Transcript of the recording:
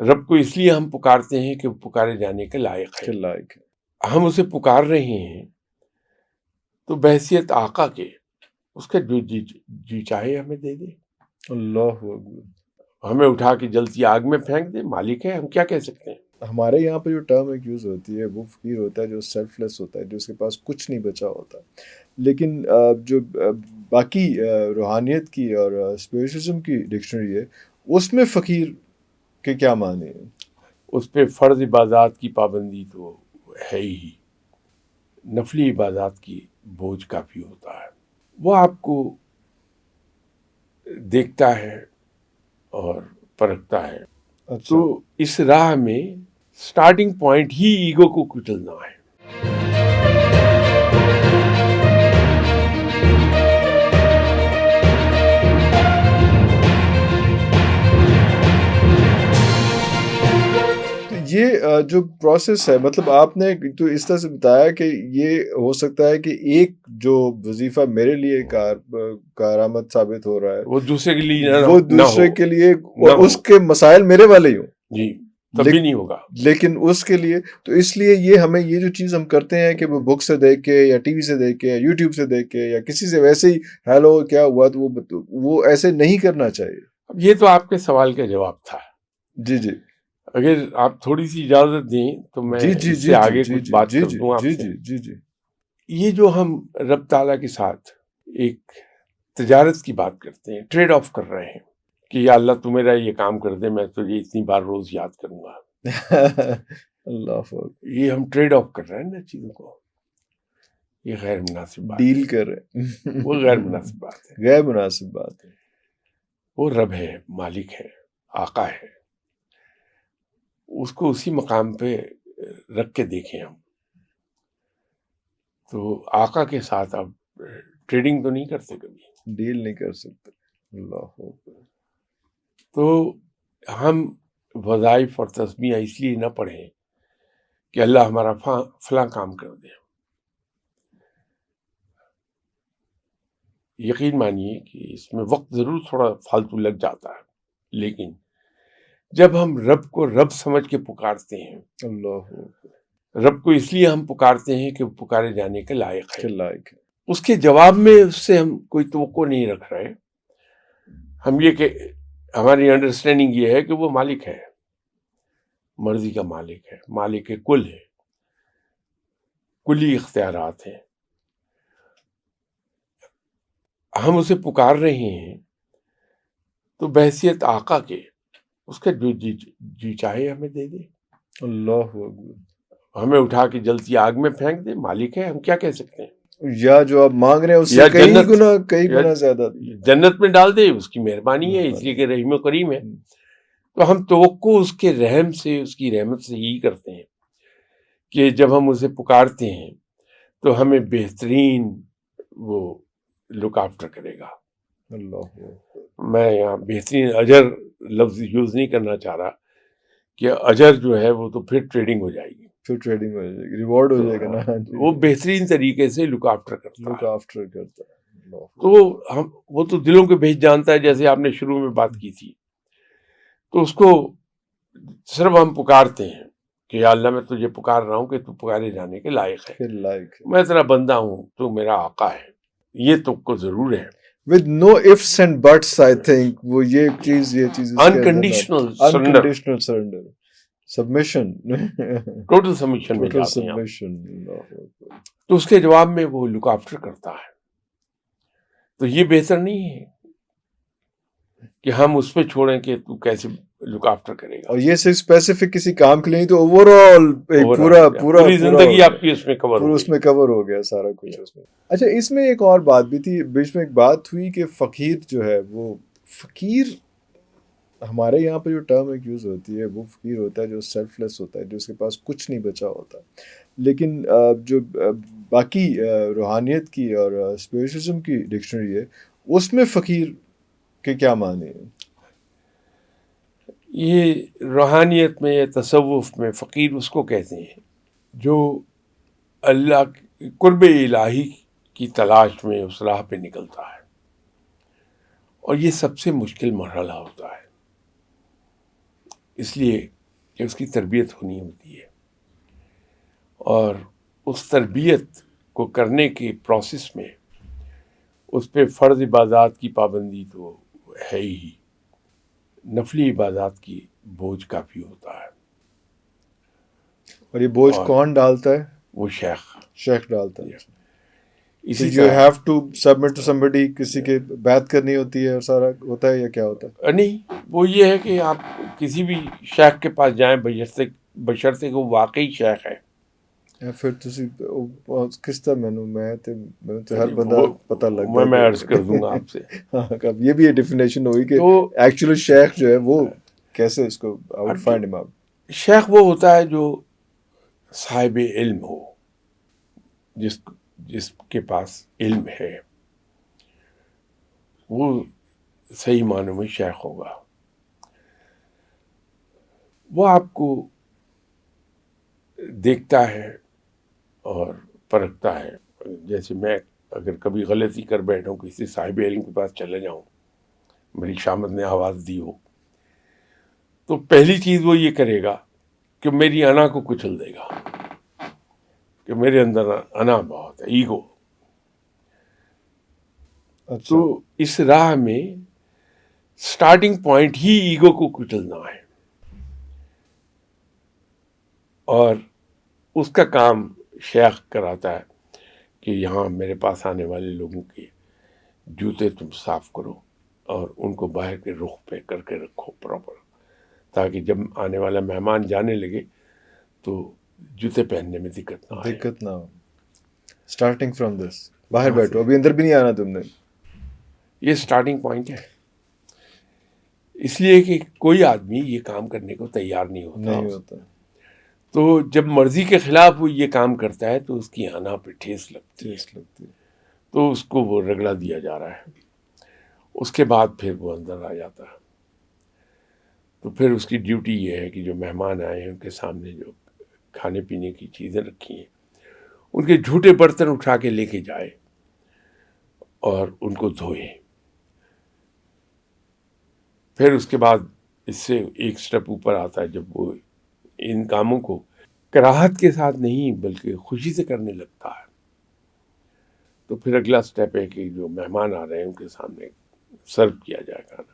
رب کو اس لیے ہم پکارتے ہیں کہ وہ پکارے جانے کے لائق ہے. ہم اسے پکار رہے ہیں تو بحیثیت آقا کے اس کا جو جی چاہے ہمیں دے دے. اللہ اکبر. ہمیں اٹھا کے جلتی آگ میں پھینک دے. مالک ہے، ہم کیا کہہ سکتے ہیں. ہمارے یہاں پہ جو ٹرم ایک یوز ہوتی ہے وہ فقیر ہوتا ہے جو سیلف لیس ہوتا ہے، جو اس کے پاس کچھ نہیں بچا ہوتا. لیکن جو باقی روحانیت کی اور اسپریچوزم کی ڈکشنری ہے اس میں فقیر کے کیا معنی ہیں؟ اس پہ فرض عبادات کی پابندی تو ہے ہی، نفلی عبادات کی بوجھ کافی ہوتا ہے. وہ آپ کو دیکھتا ہے اور پرکھتا ہے. اچھا. تو اس راہ میں سٹارٹنگ پوائنٹ ہی ایگو کو کچلنا ہے. یہ جو پروسیس ہے، مطلب آپ نے تو اس طرح سے بتایا کہ یہ ہو سکتا ہے کہ ایک جو وظیفہ میرے لیے کارآمد ثابت ہو رہا ہے وہ دوسرے کے لیے وہ نہ دوسرے ہو. کے لیے نہ اور ہو. اس کے مسائل میرے والے ہی ہوں. جی تب بھی نہیں ہوگا. لیکن اس کے لیے تو اس لیے یہ ہمیں یہ جو چیز ہم کرتے ہیں کہ وہ بک سے دیکھ کے یا ٹی وی سے دیکھ کے یا یوٹیوب سے دیکھ کے یا کسی سے ویسے ہی ہیلو کیا ہوا تو وہ ایسے نہیں کرنا چاہیے. اب یہ تو آپ کے سوال کا جواب تھا. جی جی اگر آپ تھوڑی سی اجازت دیں تو میں جی جی اس جی سے آگے جی کچھ بات جی کر جی دوں آپ جی سے. جی جی جی. یہ جو ہم رب تعالیٰ کے ساتھ ایک تجارت کی بات کرتے ہیں، ٹریڈ آف کر رہے ہیں کہ یا اللہ تو میرا یہ کام کر دے، میں تجھے اتنی بار روز یاد کروں گا. اللہ یہ ہم ٹریڈ آف کر رہے ہیں نا چیزوں کو. یہ غیر مناسب بات ڈیل ہے. کر رہے. وہ غیر مناسب بات ہے. غیر مناسب بات ہے. وہ رب ہے، مالک ہے، آقا ہے. اس کو اسی مقام پہ رکھ کے دیکھیں ہم. تو آقا کے ساتھ اب ٹریڈنگ تو نہیں کرتے کبھی، ڈیل نہیں کر سکتے. اللہ اکبر. تو ہم وظائف اور تسبیح اس لیے نہ پڑھیں کہ اللہ ہمارا فلاں کام کر دے. یقین مانیے کہ اس میں وقت ضرور تھوڑا فالتو لگ جاتا ہے، لیکن جب ہم رب کو رب سمجھ کے پکارتے ہیں، اللہ اکبر. رب کو اس لیے ہم پکارتے ہیں کہ وہ پکارے جانے کے لائق ہے. لائق ہے. اس کے جواب میں اس سے ہم کوئی توقع نہیں رکھ رہے. ہم یہ کہ ہماری انڈرسٹینڈنگ یہ ہے کہ وہ مالک ہے، مرضی کا مالک ہے، مالک کل ہے، کلی اختیارات ہیں. ہم اسے پکار رہے ہیں تو بحیثیت آقا کے اس کا جو جی چاہے ہمیں دے دے. اللہ اکبر. ہمیں اٹھا کے جلتی آگ میں پھینک دے. مالک ہے، ہم کیا کہہ سکتے ہیں. یا جو آپ مانگ رہے ہیں اس یا سے کئی گنا زیادہ جنت میں ڈال دے. اس کی مہربانی ہے، اس لیے کہ رحیم و کریم ہے. تو ہم توقع اس کے رحم سے، اس کی رحمت سے یہی کرتے ہیں کہ جب ہم اسے پکارتے ہیں تو ہمیں بہترین وہ لک آفٹر کرے گا. اللہ میں یہاں بہترین اجر لفظ یوز نہیں کرنا چاہ رہا کہ اجر جو ہے وہ تو پھر ٹریڈنگ ہو جائے گی، پھر ٹریڈنگ ہو جائے گی، ریوارڈ ہو جائے گا نا. وہ بہترین طریقے سے لک آفٹر کرتا لک ہے. آفٹر کرتا ہے. تو وہ تو دلوں کے بھیج جانتا ہے، جیسے آپ نے شروع میں بات کی تھی. تو اس کو صرف ہم پکارتے ہیں کہ یا اللہ میں تجھے پکار رہا ہوں کہ تو پکارے جانے کے لائق ہے. میں تیرا بندہ ہوں، تو میرا آقا ہے. یہ تو کو ضرور ہے. with no ifs and buts. I think وہ یہ چیز unconditional surrender, submission, total submission میں total جاتے ہیں ہم. submission. تو اس کے جواب میں وہ لک آفٹر کرتا ہے. تو یہ بہتر نہیں ہے کہ ہم اس پہ چھوڑیں کہ تو کیسے لک آفٹر کرے گا. اور یہ صرف اسپیسیفک کسی کام کے لیے تو اوور آل پوری زندگی آپ کی اس میں کور ہو گیا سارا کچھ اس میں. اچھا، اس میں ایک اور بات بھی تھی، بیچ میں ایک بات ہوئی کہ فقیر جو ہے وہ فقیر ہمارے یہاں پہ جو ٹرم ایک یوز ہوتی ہے وہ فقیر ہوتا ہے جو سیلف لیس ہوتا ہے، جو اس کے پاس کچھ نہیں بچا ہوتا. لیکن جو باقی روحانیت کی اور اسپریچوزم کی ڈکشنری ہے اس میں فقیر کے کیا معنی ہیں؟ یہ روحانیت میں یا تصوف میں فقیر اس کو کہتے ہیں جو اللہ قرب الہی کی تلاش میں اس راہ پہ نکلتا ہے، اور یہ سب سے مشکل مرحلہ ہوتا ہے. اس لیے کہ اس کی تربیت ہونی ہوتی ہے، اور اس تربیت کو کرنے کے پروسیس میں اس پہ فرض عبادات کی پابندی تو ہے ہی، نفلی عبادات کی بوجھ کافی ہوتا ہے. اور یہ بوجھ اور کون ڈالتا ہے؟ وہ شیخ. شیخ ڈالتا ہے. So اسی you طرح have to submit to somebody، کسی کے بیعت کرنی ہوتی ہے اور سارا ہوتا ہے، یا کیا ہوتا ہے؟ نہیں، وہ یہ ہے کہ آپ کسی بھی شیخ کے پاس جائیں بشرطے کہ وہ واقعی شیخ ہے. یا پھر تسی کس طرح میں تو ہر بندہ وہ پتہ لگ گیا میں عرض کر دوں گا آپ سے. ہاں، اب یہ بھی ایک ڈیفینیشن ہوئی کہ تو ایکچولی شیخ جو ہے وہ کیسے اس کو آؤٹ فائنڈ ہم آؤٹ. شیخ وہ ہوتا ہے جو صاحب علم ہو، جس کے پاس علم ہے، وہ صحیح معنوں میں شیخ ہوگا. وہ آپ کو دیکھتا ہے اور پرکھتا ہے. جیسے میں اگر کبھی غلطی کر بیٹھوں، کسی صاحب علم کے پاس چلے جاؤں، میری شامت نے آواز دی ہو، تو پہلی چیز وہ یہ کرے گا کہ میری انا کو کچل دے گا، کہ میرے اندر انا بہت ہے، ایگو. اچھا، تو اس راہ میں سٹارٹنگ پوائنٹ ہی ایگو کو کچلنا ہے، اور اس کا کام شیخ کراتا ہے کہ یہاں میرے پاس آنے والے لوگوں کے جوتے تم صاف کرو اور ان کو باہر کے رخ پہ کر کے رکھو پراپر، تاکہ جب آنے والا مہمان جانے لگے تو جوتے پہننے میں دقت نہ آئے. دقت نہ ہو. اسٹارٹنگ فرام دس، باہر بیٹھو، ابھی اندر بھی نہیں آنا تم نے. یہ سٹارٹنگ پوائنٹ ہے. اس لیے کہ کوئی آدمی یہ کام کرنے کو تیار نہیں ہوتا. تو جب مرضی کے خلاف وہ یہ کام کرتا ہے تو اس کی انا پہ ٹھیس لگتی ہے، تو اس کو وہ رگڑا دیا جا رہا ہے. اس کے بعد پھر وہ اندر آ جاتا ہے. تو پھر اس کی ڈیوٹی یہ ہے کہ جو مہمان آئے ہیں ان کے سامنے جو کھانے پینے کی چیزیں رکھی ہیں، ان کے جھوٹے برتن اٹھا کے لے کے جائے اور ان کو دھوئے. پھر اس کے بعد اس سے ایک سٹیپ اوپر آتا ہے، جب وہ ان کاموں کو کراہت کے ساتھ نہیں بلکہ خوشی سے کرنے لگتا ہے، تو پھر اگلا سٹیپ ہے کہ جو مہمان آ رہے ہیں ان کے سامنے سرو کیا جائے کھانا.